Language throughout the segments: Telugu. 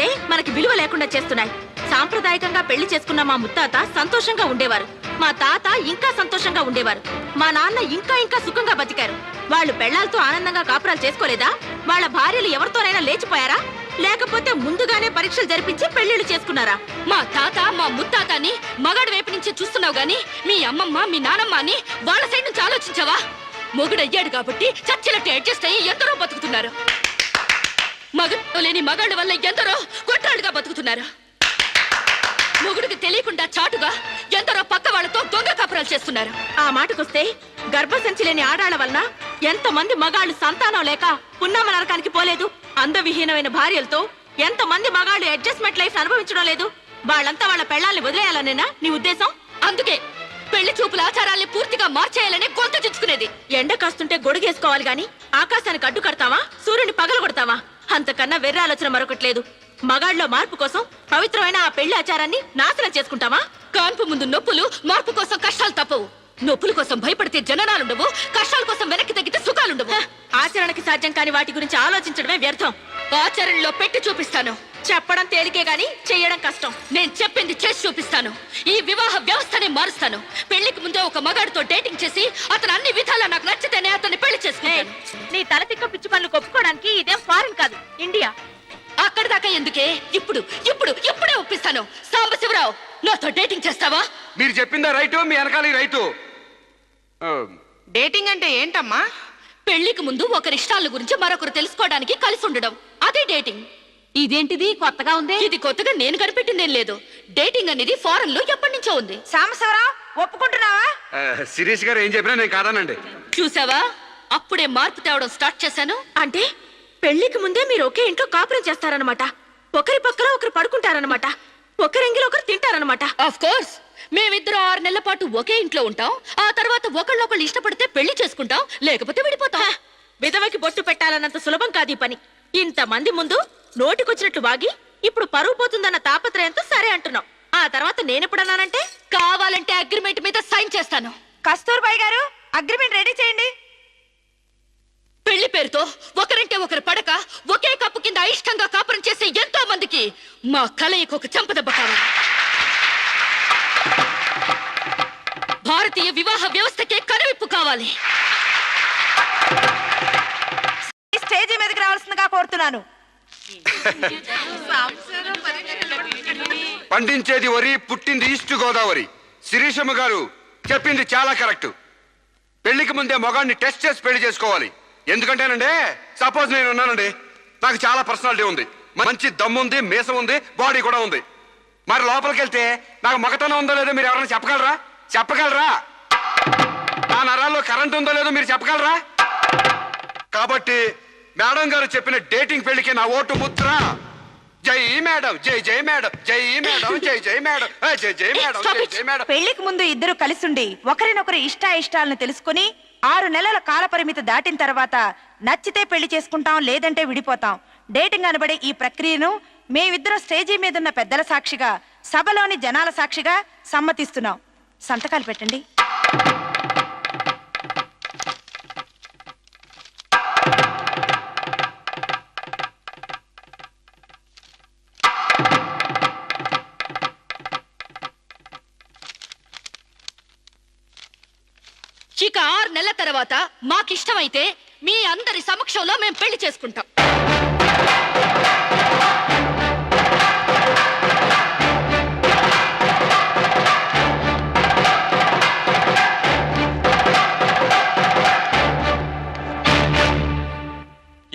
ఆలోచనలే మనకి విలువ లేకుండా చేస్తున్నాయి. సాంప్రదాయకంగా పెళ్లి చేసుకున్న మా ముత్తాత సంతోషంగా ఉండేవారు. మా తాత ఇంకా సంతోషంగా ఉండేవారు. మా నాన్న ఇంకా ఇంకా సుఖంగా బతికారు. వాళ్ళు పెళ్లాలతో ఆనందంగా కాపురాలు చేసుకోలేదా? వాళ్ళ భార్యలు ఎవరితోనైనా లేచిపోయారా? లేకపోతే ముందుగానే పరీక్షలు జరిపించి పెళ్లిళ్ళు చేసుకున్నారా? మా తాత మా ముత్తాతని మగాడి వైపు నుంచి చూస్తున్నావు గాని మీ అమ్మమ్మ మీ నానమ్మ అని వాళ్ళ సైడ్ నుంచి ఆలోచించావా? మొగుడయ్యాడు కాబట్టి చచ్చినట్టు అడ్జస్ట్ అయ్యి ఎందరో బతుకుతున్నారు. మగడు లేని మగాళ్ళ వల్ల ఎందరో కొట్టాడుగా బతుకుతున్నారు. మొగుడికి తెలియకుండా చాటుగా ఎందరో పక్క వాళ్ళతో దొంగ కాపురాలు చేస్తున్నారు. ఆ మాటకొస్తే గర్భసంచి లేని ఆడాళ్ల వలన ఎంతమంది మగాళ్ళు సంతానం లేక పున్నామ నరకానికి పోలేదు? అందవిహీనమైన భార్యలతో ఎంతమంది మగాళ్ళు అడ్జస్ట్మెంట్ లైఫ్ అనుభవించడం లేదు? వాళ్ళంతా వాళ్ళ పెళ్లాల్ని వదిలేయాలనేనా నీ ఉద్దేశం? అందుకే పెళ్లి చూపుల ఆచారాల్ని పూర్తిగా మార్చేయాలని గొంతు చుచ్చుకునేది. ఎండ కాస్తుంటే గొడుగేసుకోవాలి గాని ఆకాశానికి అడ్డు కడతావా? సూర్యుని పగలగొడతావా? అంతకన్నా వెర్ర ఆలోచన మరొకట్లేదు. మగాళ్ళలో మార్పు కోసం పవిత్రమైన ఆ పెళ్లి ఆచారాన్ని నాశనం చేసుకుంటావా? కాన్పు ముందు నొప్పులు, మార్పు కోసం కష్టాలు తప్పవు. నొప్పుల కోసం భయపడితే జననాలుండవు, కష్టాల కోసం వెనక్కి తగ్గితే సుఖాలుండవు. ఆచరణకి సాధ్యం కాని వాటి గురించి ఆలోచించడమే వ్యర్థం. ఆచరణలో పెట్టి చూపిస్తాను. చెప్పడం తేలికే గాని చెయ్యడం కష్టం. నేను చెప్పింది చేసి చూపిస్తాను. ఈ వివాహ వ్యవస్థనే మారుస్తాను. పెళ్లికి ముందే ఒక మగాడితో డేటింగ్ చేసి అతను అన్ని విధాలా నాకు నచ్చితేనే అతన్ని పెళ్లి చేసుకుంటాను. నీ తలతిక్క పిచ్చి పనులు కొప్పుకోవడానికి ఇదేం ఫారిన్ కాదు, ఇండియా. అక్కడి దాకా ఎందుకే? ఇప్పుడే ఒప్పిస్తాను. సాంబశివరావు, నాతో డేటింగ్ చేస్తావా? మీరు చెప్పిందా రైటు, మీ వెనకాల రైటు. డేటింగ్ అంటే ఏంటమ్మా? పెళ్లికి ముందు ఒకరి ఇష్టాల గురించి మరొకరు తెలుసుకోవడానికి కలిసి ఉండడం, అదే డేటింగ్. ఇదేంటిది కొత్తగా ఉంది? ఇది కొత్తగా నేను కనిపెట్టిందేం లేదు. డేటింగ్ అనేది ఫారెన్ లో ఎప్పటి నుంచో ఉంది. సాంబశివరావు, ఒప్పుకుంటున్నావా? శిరీష్ గారు ఏం చెప్పినా నేను కాదనండి. చూసావా, అప్పుడే మార్పు తేవడం స్టార్ట్ చేశాను. అంటే పెళ్లికి ముందే మీరు ఒకే ఇంట్లో కాపురం చేస్తారనమాట. ఒకరి పక్కన ఒకరు పడుకుంటారనమాట. ఒకరింగిలో ఒకరు తింటారనమాట. ఆఫ్ కోర్స్, మేమిద్దరం 6 నెలల పాటు ఒకే ఇంట్లో ఉంటాం. ఆ తర్వాత ఒకళ్ళొకళ్ళు ఇష్టపడితే పెళ్లి చేసుకుంటాం, లేకపోతే విడిపోతాం. విధవకి బొట్టు పెట్టాలన్నంత సులభం కాదు ఈ పని. ఇంతమంది ముందు నోటికొచ్చినట్లు వాగి ఇప్పుడు పరువు పోతుందన్న తాపత్రయంతో సరే అంటున్నాం. ఆ తర్వాత నేనెప్పుడన్నానంటే కావాలంటే అగ్రిమెంట్ మీద సైన్ చేస్తాను. కస్తూర్బాయ్ గారు, అగ్రిమెంట్ రెడీ చేయండి. పెళ్లి పేరుతో ఒకరంటే ఒకరు పడక ఒకే కప్పు కింద అయిష్టంగా కాపురం చేసే ఎంతో మందికి మా కలయిక ఒక చెంపదెబ్బ కావాలి. భారతీయ వివాహ వ్యవస్థకే కనువిప్పు కావాలి. స్టేజీ మీదకి రావాల్సిందిగా కోరుతున్నాను. పండించేది వరి, పుట్టింది ఈస్ట్ గోదావరి. శిరీషమ్మ గారు చెప్పింది చాలా కరెక్ట్. పెళ్లికి ముందే మొగాడిని టెస్ట్ చేసి పెళ్లి చేసుకోవాలి. ఎందుకంటేనండి, సపోజ్ నేను ఉన్నానండి, నాకు చాలా పర్సనాలిటీ ఉంది, మంచి దమ్ముంది, మీసం ఉంది, బాడీ కూడా ఉంది. మరి లోపలికి వెళ్తే నాకు మగతనం ఉందో లేదో మీరు ఎవరైనా చెప్పగలరా? నా నరాల్లో కరెంట్ ఉందో లేదో మీరు చెప్పగలరా? కాబట్టి మేడం గారు చెప్పిన డేటింగ్ పెళ్లికి నా ఓటు ముద్ర. జై మేడం, జై జై మేడం, జై మేడం, జై జై మేడం, జై జై మేడం, జై జై మేడం. పెళ్లికి ముందు ఇద్దరు కలిసుండి ఒకరినొకరు ఇష్టాయిష్టాలను తెలుసుకుని 6 నెలల కాల పరిమితి దాటిన తర్వాత నచ్చితే పెళ్లి చేసుకుంటాం, లేదంటే విడిపోతాం. డేటింగ్ అనబడే ఈ ప్రక్రియను మేమిద్దరం స్టేజీ మీదున్న పెద్దల సాక్షిగా, సభలోని జనాల సాక్షిగా సమ్మతిస్తున్నాం. సంతకాలు పెట్టండి. ఇక 6 నెలల తర్వాత మాకిష్టమైతే మీ అందరి సమక్షంలో మేము పెళ్లి చేసుకుంటాం.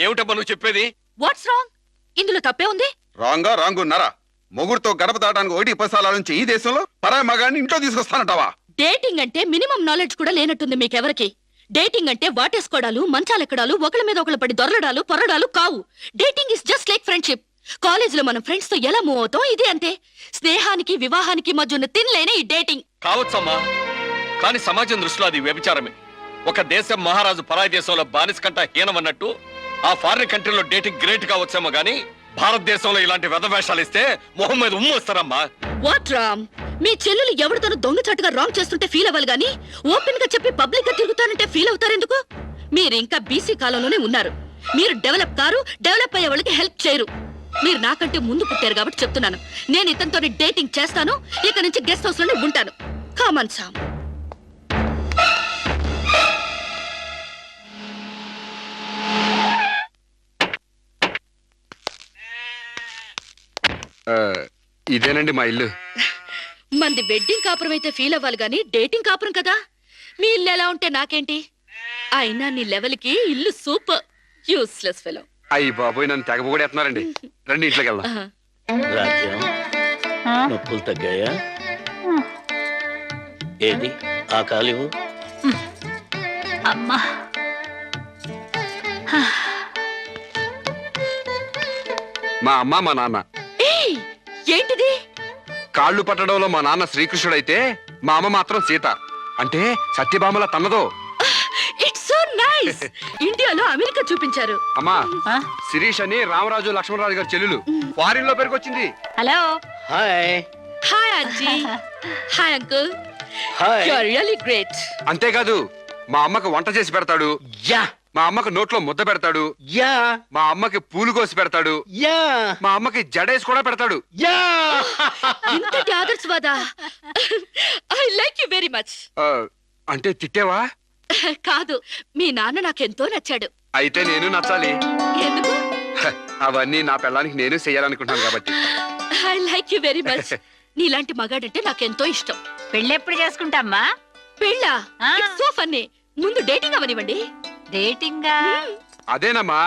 ఏమిటబ్బా నువ్వు చెప్పేది? What's wrong? ఇందులో తప్పే ఉంది? రాంగున్నారా? మొగుడుతో గడప దాటానికి 1-10 సార్ల నుంచి ఈ దేశంలో పరాయి మగాన్ని ఇంట్లో తీసుకొస్తానంటావా? డేటింగ్ అంటే మినిమం నాలెడ్జ్ కూడా లేనట్టుంది మీకెవరికి. డేటింగ్ అంటే వాటేసుకోవడాలు, మంచాలెక్కడాలు, ఒకళ్ళ మీద ఒకళ్ళు పడి దొరలడాలు, పొరడాలు కావు. Dating is just like friendship. కాలేజీలో మనం ఫ్రెండ్స్ తో ఎలా మూవ్ అవుతాం, ఇది అంతే. స్నేహానికి వివాహానికి మధ్య ఉన్న తినలేని ఈ డేటింగ్. కావచ్చమ్మా, కానీ సమాజం దృష్టిలో అది వ్యభిచారమే. ఒక దేశం మహారాజు పరాయి దేశంలో బానిస కంట హీనమన్నట్టు ఆ ఫారిన్ కంట్రీలో డేటింగ్ గ్రేట్ కావచ్చేమో గానీ భారతదేశంలో ఇలాంటి వెధవేషాలు ఇస్తే మొహం మీద ఉమ్మొస్తారమ్మా. వాట్ రామ్, మీ చెల్లెలు ఎవరితోనూ దొంగచాటుగా రాంగ్ చేస్తుంటే ఫీల్ అవ్వాలి గానీ ఓపెన్ గా చెప్పి పబ్లిక్ గా తిరుగుతానంటే ఫీల్ అవుతారెందుకు? మీరు ఇంకా బీసీ కాలంలోనే ఉన్నారు. మీరు డెవలప్ కారు, డెవలప్ అయ్యే వాళ్ళకి హెల్ప్ చేయరు. మీరు నాకంటే ముందు పుట్టారు కాబట్టి చెప్తున్నాను. నేను ఇతనితో డేటింగ్ చేస్తాను. ఇక నుంచి గెస్ట్ హౌస్ లోనే ఉంటాను. Come on Sam. ఇదేనండి మా ఇల్లు. మంది వెడ్డింగ్ కాపురం అయితే ఫీల్ అవ్వాలి గానీ డేటింగ్ కాపురం కదా. మీ ఇల్లు ఎలా ఉంటే నాకేంటి? అయినా నీ లెవెల్కి ఇల్లు సూపర్. Useless fellow. అయ్యి బాబోయ్, నన్ను తెగబోగొడేస్తున్నారండి. రండి ఇంట్లోకి వెళ్దాం. రాజ్యం నొప్పులు తగ్గాయా? ఏది ఆ కాలివు? అమ్మా మా అమ్మ మా నాన్న. ఏయ్, ఏంటిది? కాళ్ళు పట్టడంలో మా నాన్న శ్రీకృష్ణుడైతే మా అమ్మ మాత్రం సీత. అంటే సత్యభామల తన్నదో. It's so nice. ఇండియాలో అమెరికా చూపించారు. అమ్మా, శిరీష్ అని రామరాజు లక్ష్మణరాజు గారి చెల్లెలు ఫారిన్ లో పెరిగొచ్చింది. Hello. Hi. Hi aunty. Hi uncle. Hi. You are really great. అంతేకాదు, మా అమ్మకు వంట చేసి పెడతాడు, యా మా అమ్మకు నోట్లో ముద్ద పెడతాడు, యా మా అమ్మకి పూలు కోసి పెడతాడు, యా మా అమ్మకి జడేసి కూడా పెడతాడు. యా ఇంతటి ఆదర్శవాదా? I like you very much. అంటే తిట్టేవా? కాదు, మీ నాన్న నాకెంతో నచ్చాడు. అయితే నేను నచ్చాలి. ఎందుకు? హ, అవన్నీ నా పిల్లానికి నేను చెయ్యాలనుకుంటున్నాను కాబట్టి. I like you very much. నీలాంటి మగాడంటే నాకెంతో ఇష్టం. పెళ్ళెప్పుడు చేసుకుంటామ్మా? పెళ్ళా? ఆ. So funny. ముందు డేటింగ్ అవనివ్వండి. డేటింగా? అదేనమ్మా,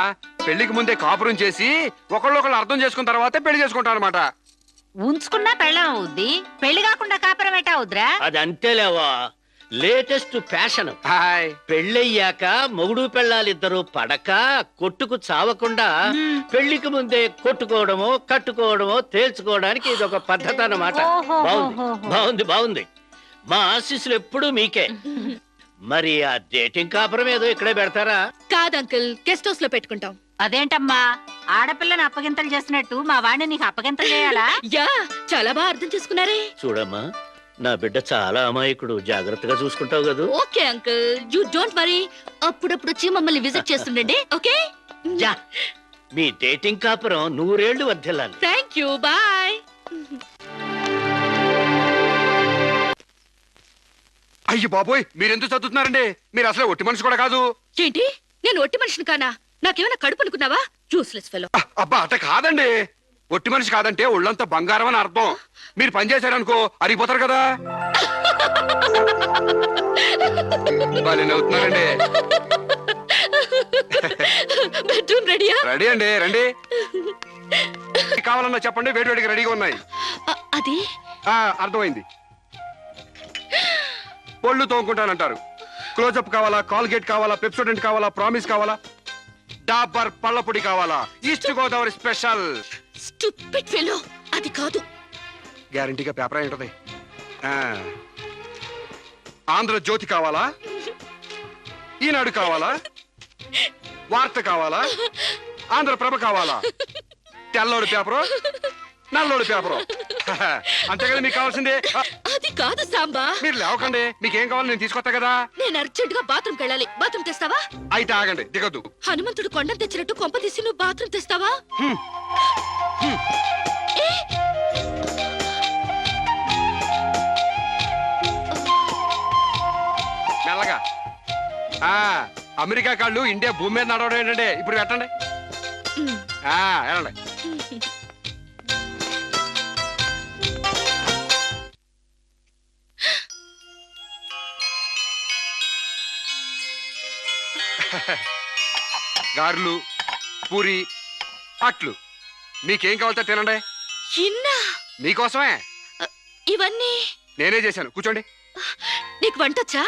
పెళ్లికి ముందే కాపురం చేసి ఒకళ్ళొకళ్ళు అర్థం చేసుకున్న తర్వాతే పెళ్లి చేసుకుంటాం అనమాట. ఉంచుకున్నా పెళ్ళం అవుద్ది, పెళ్లి కాకుండా కాపురం ఎట్టా అవుద్రా? అది అంతేలేవా, లేటెస్ట్ ఫ్యాషన్. హాయ్. పెళ్ళయ్యాక మొగుడు పెళ్ళాలిద్దరూ పడక కొట్టుకు చావకుండా పెళ్లికి ముందే కొట్టుకోవడమో కట్టుకోవడమో తేల్చుకోవడానికి ఇది ఒక పద్ధతి అన్నమాట. బాగుంది బాగుంది బాగుంది. మా ఆశీస్సులు ఎప్పుడూ మీకే. మరి ఆ డేటింగ్ కాపురం ఏదో ఇక్కడే పెడతారా? కాదు అంకుల్, గెస్ట్ హౌస్ లో పెట్టుకుంటాం. అదేంటమ్మా, ఆడపిల్లని అప్పగింతలు చేసినట్టు మా వాడిని నీకు అప్పగింతలు చేయాలా? యా, చాలా బాగా అర్థం చేసుకున్నారే. చూడమ్మా, నా బిడ్డ చాలా అమాయకుడు, జాగ్రత్తగా చూసుకుంటావు కదూ? Okay uncle, you don't worry. అప్పుడప్పుడు వచ్చి మమ్మల్ని విజిట్ చేస్తుండండి. ఓకే. యా, మీ డేటింగ్ కాపురం 100 ఏళ్లు వర్ధిల్లాలి. Thank you. బాయ్. అయ్యి బాబోయ్, మీరెందుకు చదువుతున్నారండి? మీరు అసలే ఒట్టి మనిషి కూడా కాదు. ఏంటి, నేను ఒట్టి మనిషిని కానా? నాకేమైనా కడుపు అనుకున్నావా? Useless fellow. అబ్బా, అట్ట కాదండి. ఒట్టి మనిషి కాదంటే ఒళ్ళంతా బంగారం అని అర్థం. మీరు పని చేశారనుకో అరిగిపోతారు కదా. వాళ్ళు నవ్వుతున్నారండి. బెడ్రూమ్ రెడీయా? రెడీ అండి, రండి. కావాలన్నా చెప్పండి, వేడి వేడికి రెడీగా ఉన్నాయి. అది అర్థమైంది. పళ్ళు తోముకుంటానంటారు. క్లోజప్ కావాలా, కాల్గేట్ కావాలా, పెప్సోడెంట్ కావాలా, ప్రామిస్ కావాలా, డాబర్ పళ్ళ పొడి కావాలా, east Godavari special. Stupid fellow. అది కాదు. గ్యారంటీగా పేపర్ అయి ఉంటది. ఆంధ్రజ్యోతి కావాలా, ఈనాడు కావాలా, వార్త కావాలా, ఆంధ్రప్రభ కావాలా, తెల్లోడు పేపరు, నల్లోడు పేపరు. అంతే కదా మీకు కావాల్సిందే. అది కాదు సాంబా. మీరు లేవకండి, మీకేం కావాలి నేను తీసుకొస్తా కదా. నేను అర్జెంట్ గా బాత్రూమ్ వెళ్ళాలి. బాత్రూమ్ తెస్తావా? అయితే ఆగండి, దిగద్దు. హనుమంతుడు కొండను తెచ్చినట్టు కొంప తీసి నువ్వు బాత్రూమ్ తెస్తావా? ఏ? మెల్లగా. అమెరికా కాళ్ళు ఇండియా భూమి మీద నడవడం ఏంటంటే ఇప్పుడు పెట్టండి. వెళ్ళండి. గారెలు, పూరి, అట్లు మీకేం కావాలితే తినండి. ఇన్నా? మీకోసమే. ఇవన్నీ నేనే చేశాను, కూర్చోండి. నీకు వంటొచ్చా?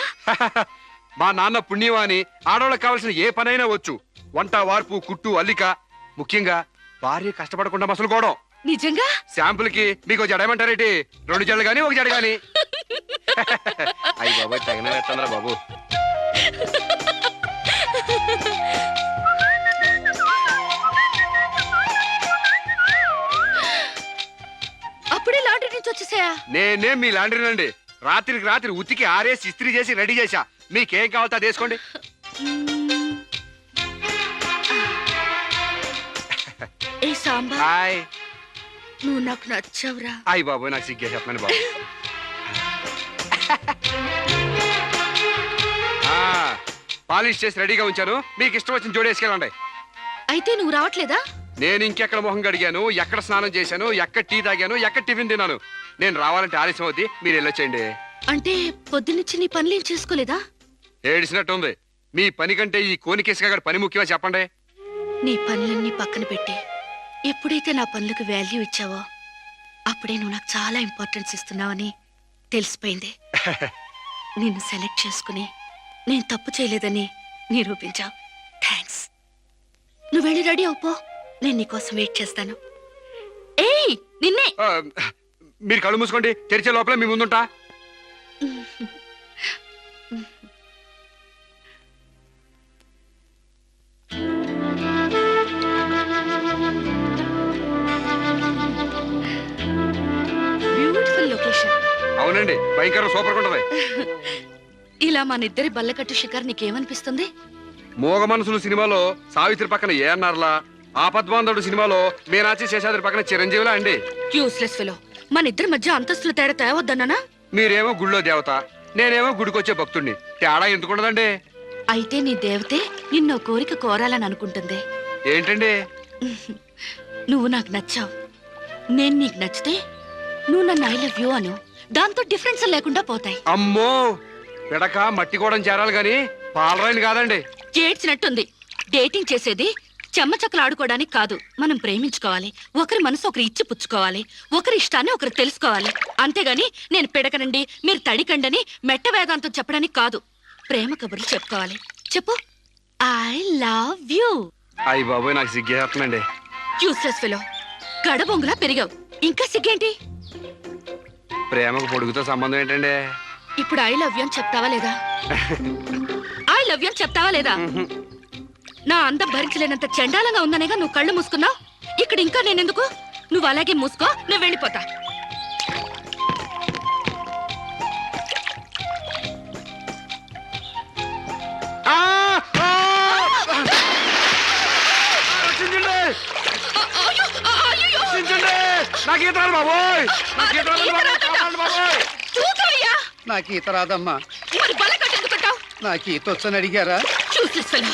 మా నాన్న పుణ్యవాణి, ఆడవాళ్ళకి కావాల్సిన ఏ పనైనా వచ్చు. వంట, వార్పు, కుట్టు, అల్లిక, ముఖ్యంగా భార్య కష్టపడకుండా మసలుకోవడం. నిజంగా? శాంపుల్ కి మీకు జడేమంటారేటి? 2 జడలు గాని 1 జడ గాని. అయ్యి బాబోయ్, తగిన పెట్టండిరా బాబు. అప్పుడే లాండ్రీ నుంచి వచ్చేసాయా? నేనే మీ లాండ్రీనండి. రాత్రికి రాత్రి ఉతికి ఆరేసి ఇస్త్రీ చేసి రెడీ చేశా. మీకేం కావాలో అది వేసుకోండి. ఏ సాంబా, హాయ్. నువ్వు నాకు నచ్చావురా. అయ్యి బాబు నాకు సిగ్గే చెప్పండి బాబు. పాలిష్ చేసి రెడీగా ఉంచాను, మీకు ఇష్టం వచ్చిన జోడి వేసుకెళ్ళండి. అయితే నువ్వు రావట్లేదా? నేను ఇంకెక్కడ మొహం కడిగాను, ఎక్కడ స్నానం చేశాను, ఎక్కడ టీ తాగాను, ఎక్కడ టిఫిన్ తిన్నాను. నేను రావాలంటే ఆలస్యం అవుద్ది, మీరు వెళ్ళొచ్చేయండి. అంటే పొద్దున్నుంచి నీ పనులేం చేసుకోలేదా? ఏడిసినట్టుంది. మీ పని కంటే ఈ కోనికేసుగా గారి పని ముఖ్యమా చెప్పండి. నీ పనులన్నీ పక్కన పెట్టి ఎప్పుడైతే నా పనులకు వాల్యూ ఇచ్చావో అప్పుడే నువ్వు నాకు చాలా ఇంపార్టెన్స్ ఇస్తున్నావని తెలిసిపోయింది. నిన్ను సెలెక్ట్ చేసుకుని నేను తప్పు చేయలేదని నిరూపించావు. థ్యాంక్స్. నువ్వు వెళ్ళి రెడీ అవుపో, నేను నీకోసం వెయిట్ చేస్తాను. ఏయ్ నిన్నే. మీరు కళ్ళు మూసుకోండి, తెరిచే లోపల మీ ముందుంటా. Beautiful location. అవునండి, భయంకరం సూపర్ ఉంటది. ఇలా మన ఇద్దరి బల్లకట్టు షికార్ నీకేమనిపిస్తుంది? మోగ మనసులు సినిమాలో సావిత్రి పక్కన ఏఎన్ఆర్లా, ఆపద్బాంధవుడు సినిమాలో మీనాచి శేషాద్రి పక్కన చిరంజీవిలా అండి. Useless fellow. మన ఇద్దరి మధ్య అంతస్తులు తేడా తేవద్దన్నానా? మీరేమో గుళ్ళో దేవత, నేనేమో గుడికొచ్చే భక్తుడిని. తేడా ఎందుకుండదండి? అయితే నీ దేవతే నిన్నో కోరిక కోరాలని అనుకుంటుంది. ఏంటండి? నువ్వు నాకు నచ్చావు, నేను నీకు నచ్చితే నువ్వు నన్ను ఐ లవ్ యూ అను. దాంతో డిఫరెన్స్ లేకుండా పోతాయి. అమ్మో, పిడక మట్టి కూడా చేరాలి గాని పాలరాయిని కాదండి. చేడ్చినట్టుంది. డేటింగ్ చేసేది చెమ్మచక్కలు ఆడుకోవడానికి కాదు, మనం ప్రేమించుకోవాలి. ఒకరి మనసు ఒకరు ఇచ్చి పుచ్చుకోవాలి, ఒకరి ఇష్టాన్ని ఒకరు తెలుసుకోవాలి. అంతేగాని నేను పిడకనండి మీరు తడికండని మెట్ట వేదాంతం చెప్పడానికి కాదు. ప్రేమ కబుర్లు చెప్పుకోవాలి. చెప్పు, ఐ లవ్ యూ. అయ్యి బాబోయ్, నాకు సిగ్గేస్తుందండి. Useless fellow. గడబొంగులా పెరిగావు, ఇంకా సిగ్గేంటి? ప్రేమకు పొడుగుతో సంబంధం ఏంటండి? ఇప్పుడు ఐ లవ్ యూ అని చెప్తావా లేదా? ఐ లవ్ యూ అని చెప్తావా లేదా? నా అందం భరించలేనంత చండాలంగా ఉందనేగా నువ్వు కళ్ళు మూసుకున్నావు. ఇక్కడ ఇంకా నేనెందుకు? నువ్వు అలాగే మూసుకో, నేను వెళ్ళిపోతా. నాకు ఈత రాదమ్మా. మరి బలకట్టు ఎందుకుంటావు? నాకు ఈత వచ్చని అడిగారా? చూసేస్తాను.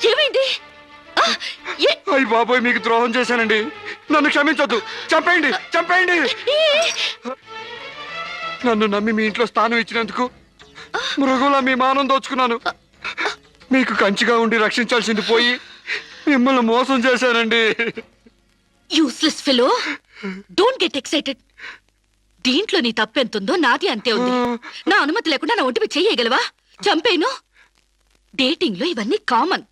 ఏమైంది? అయ్యి బాబోయ్, మీకు ద్రోహం చేశానండి, నన్ను క్షమించొద్దు. చంపేయండి, చంపేయండి. నన్ను నమ్మి మీ ఇంట్లో స్థానం ఇచ్చినందుకు మృగంలా మీ మానం దోచుకున్నాను. మీకు కంచిగా ఉండి రక్షించాల్సింది పోయి మిమ్మల్ని మోసం చేశానండి. Useless fellow, don't get excited. దీంట్లో నీ తప్పెంతుందో నాది అంతే ఉంది. నా అనుమతి లేకుండా నా ఒంటిపై చెయ్యగలవా? చంపేను. డేటింగ్ లో ఇవన్నీ కామన్.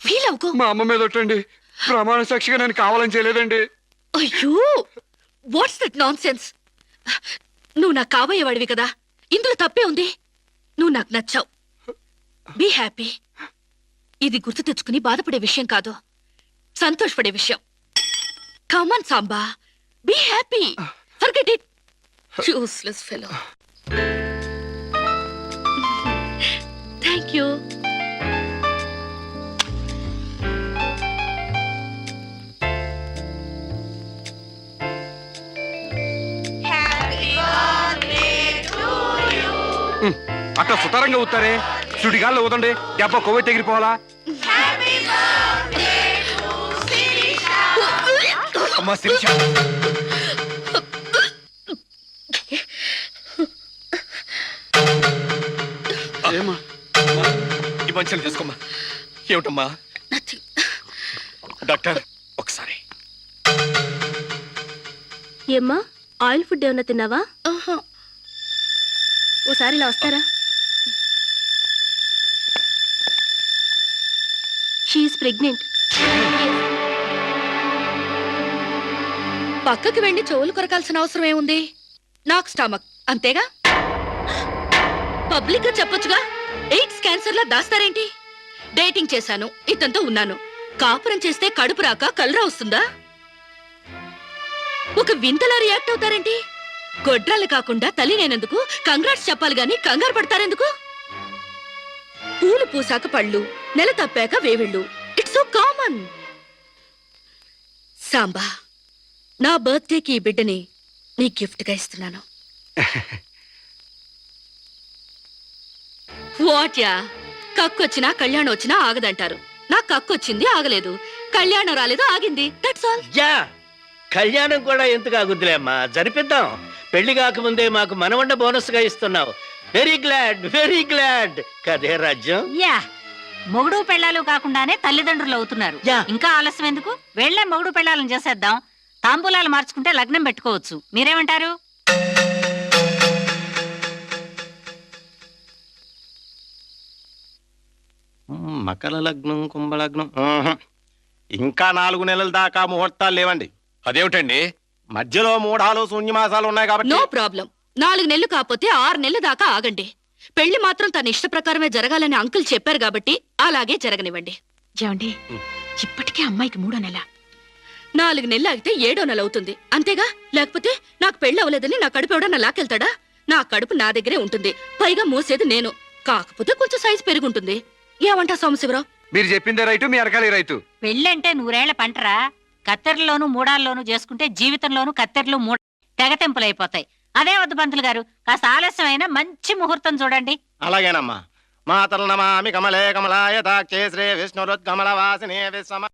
ఫీల్ అవుకో. మా అమ్మ మీద ఒట్టండి. ప్రమాణ సాక్షిగా నేను కావాలని చేయలేదండి. అయ్యో, వాట్స్ దట్ నాన్ సెన్స్? నువ్వు నాకు కాబోయేవాడివి కదా, ఇందులో తప్పే ఉంది. నువ్వు నాకు నచ్చావు. Be happy. ఇది గుర్తు తెచ్చుకుని బాధపడే విషయం కాదు, సంతోషపడే విషయం. Come on Samba, be happy. Forget it. Useless fellow. Thank you. అట్లా సుతారంగా ఊతారే, సుడిగాల్లో ఊదండి. దెబ్బ కొవ్వై తెగిరిపోవాలా? అమ్మా శిరీష, ఏమా ఈ మంచిని తీసుకోమ్మా. ఏమిటమ్మా? డాక్టర్ ఒకసారి. ఏమ్మా, ఆయిల్ ఫుడ్ ఏమన్నా తిన్నావా? ఓసారి ఇలా వస్తారా? She's pregnant. పక్కకి వెండి చెవులు కొరకాల్సిన అవసరం ఏముంది? నాకు స్టమక్ అంతేగా. పబ్లిక్ గా చెప్పొచ్చుగా. ఎయిడ్స్ క్యాన్సర్ లా దాస్తారేంటి? డేటింగ్ చేశాను, ఇతనితో ఉన్నాను. కాపురం చేస్తే కడుపు రాక కలరా వస్తుందా? ఒక వింతలా రియాక్ట్ అవుతారేంటి? గొడ్రాలు కాకుండా తల్లినేనందుకు కంగ్రాట్స్ చెప్పాలి గాని కంగారు పడతారెందుకు? పూలు పూసాక పళ్ళు, నెల తప్పాక వేవిళ్ళు. It's so common. సాంబా, నా బర్త్డేకి ఈ బిడ్డని నీ గిఫ్ట్ గా ఇస్తున్నాను. వాట్యా, కక్కొచ్చినా కళ్యాణం వచ్చినా ఆగదంటారు. నాకు కక్కొచ్చింది, ఆగలేదు. కళ్యాణం రాలేదు, ఆగింది. That's all. యా, కళ్యాణం కూడా ఎందుకు ఆగుద్దులే అమ్మా, జరిపిద్దాం. పెళ్లి కాకముందే మాకు మనవండ బోనస్ గా ఇస్తున్నావు. వెరీ గ్లాడ్ కదే రాజ్యం. యా, మొగుడు పెళ్ళాలు కాకుండానే తల్లిదండ్రులు అవుతున్నారు. యా. ఇంకా ఆలస్యం ఎందుకు? వెళ్లే మొగుడు పెళ్ళాలను చేసేద్దాం. తాంబూలాలు మార్చుకుంటే లగ్నం పెట్టుకోవచ్చు. మీరేమంటారు? మకర లగ్నం, కుంభలగ్నం. ఇంకా 4 నెలల దాకా ముహూర్తాలు లేవండి. అదేమిటండి? మధ్యలో మూఢాలు శూన్యమాసాలు ఉన్నాయి కాబట్టి. No problem. 4 నెలలు కాకపోతే 6 నెలల దాకా ఆగండి. పెళ్లి మాత్రం తన ఇష్ట ప్రకారమే జరగాలని అంకుల్ చెప్పారు కాబట్టి అలాగే జరగనివ్వండి. ఏమండి, ఇప్పటికే అమ్మాయికి 3వ నెల. 4 నెలలు ఆగితే 7వ నెల అవుతుంది. అంతేగా? లేకపోతే నాకు పెళ్లి అవ్వలేదని నా కడుపు ఎవడన్నా లాకెళ్తాడా? నా కడుపు నా దగ్గరే ఉంటుంది. పైగా మోసేది నేను. కాకపోతే కొంచెం సైజు పెరుగుంటుంది. ఏమంటా సోమశివరావు? మీరు చెప్పిందే రైతు, మీ అరకాలి రైతు. పెళ్ళంటే 100 ఏళ్ల పంటరా. కత్తెరలోను మూడాల్లోనూ చేసుకుంటే జీవితంలోనూ కత్తెరలు తెగతెంపులైపోతాయి. అదే వద్దు పంతులు గారు, కాస్త ఆలస్యమైన మంచి ముహూర్తం చూడండి. అలాగేనమ్మా. మాతల నమామి కమలే కమలాయ తాక్షే శ్రీ విష్ణురుద్గమల వాసినే విశ్వమ